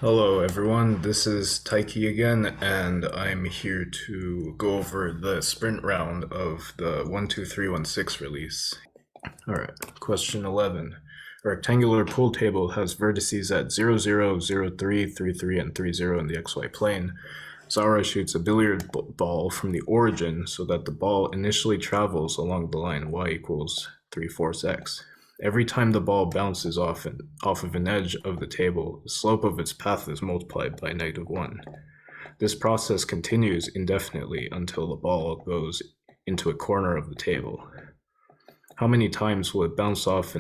Hello everyone, this is Taiki again, and I'm here to go over the sprint round of the 12316 release. Alright, question 11. A rectangular pool table has vertices at 0, 0, 0, 3, 3, 3, and 3, 0 in the xy plane. Zara shoots a billiard ball from the origin so that the ball initially travels along the line y equals 3/4 x. Every time the ball bounces off of an edge of the table, the slope of its path is multiplied by -1. This process continues indefinitely until the ball goes into a corner of the table. How many times will it bounce off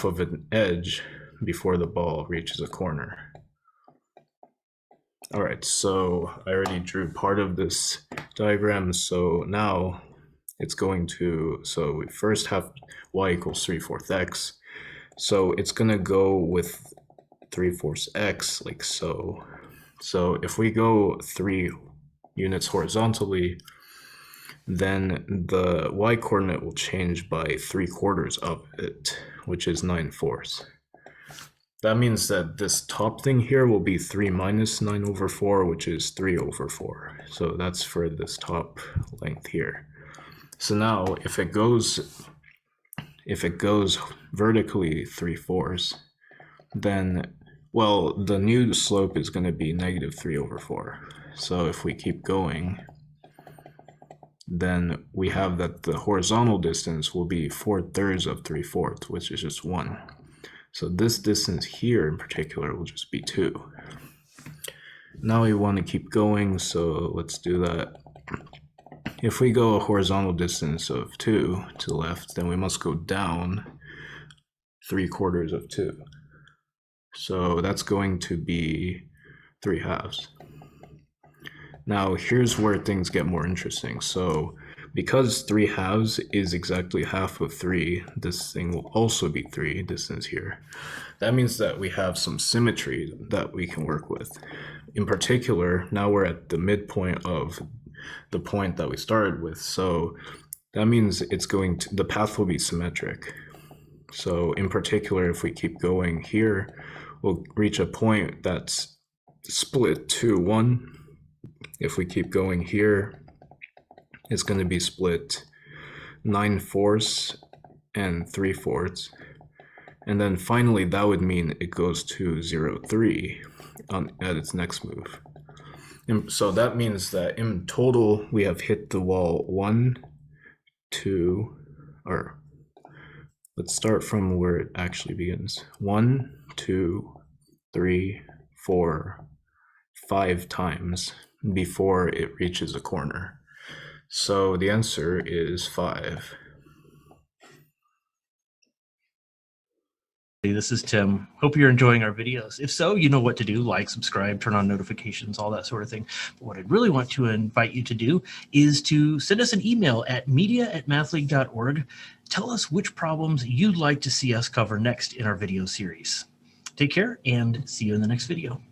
of an edge before the ball reaches a corner? All right, so I already drew part of this diagram, so now it's going to, so we first have y equals 3/4 x, so it's going to go with 3/4 x like so. So if we go 3 units horizontally, then the y coordinate will change by 3/4 of it, which is 9/4. That means that this top thing here will be 3 minus 9/4, which is 3/4. So that's for this top length here. So now if it goes vertically 3/4, then, well, the new slope is going to be -3/4. So if we keep going, then we have that the horizontal distance will be 4/3 of 3/4, which is just 1. So this distance here in particular will just be 2. Now we want to keep going, so let's do that. If we go a horizontal distance of 2 to the left, then we must go down 3/4 of 2. So that's going to be 3/2. Now here's where things get more interesting. So because 3/2 is exactly half of 3, this thing will also be 3 distance here. That means that we have some symmetry that we can work with. In particular, now we're at the midpoint of the point that we started with, so that means the path will be symmetric. So in particular, if we keep going here, we'll reach a point that's split 2, 1. If we keep going here, it's going to be split 9/4 and 3/4. And then finally, that would mean it goes to 0, 3 at its next move. And so that means that in total, we have hit the wall 1, 2, or let's start from where it actually begins. 1, 2, 3, 4, 5 times before it reaches a corner. So the answer is 5. This is Tim. Hope you're enjoying our videos. If so, you know what to do. Like, subscribe, turn on notifications, all that sort of thing. But what I'd really want to invite you to do is to send us an email at media@mathleague.org. Tell us which problems you'd like to see us cover next in our video series. Take care and see you in the next video.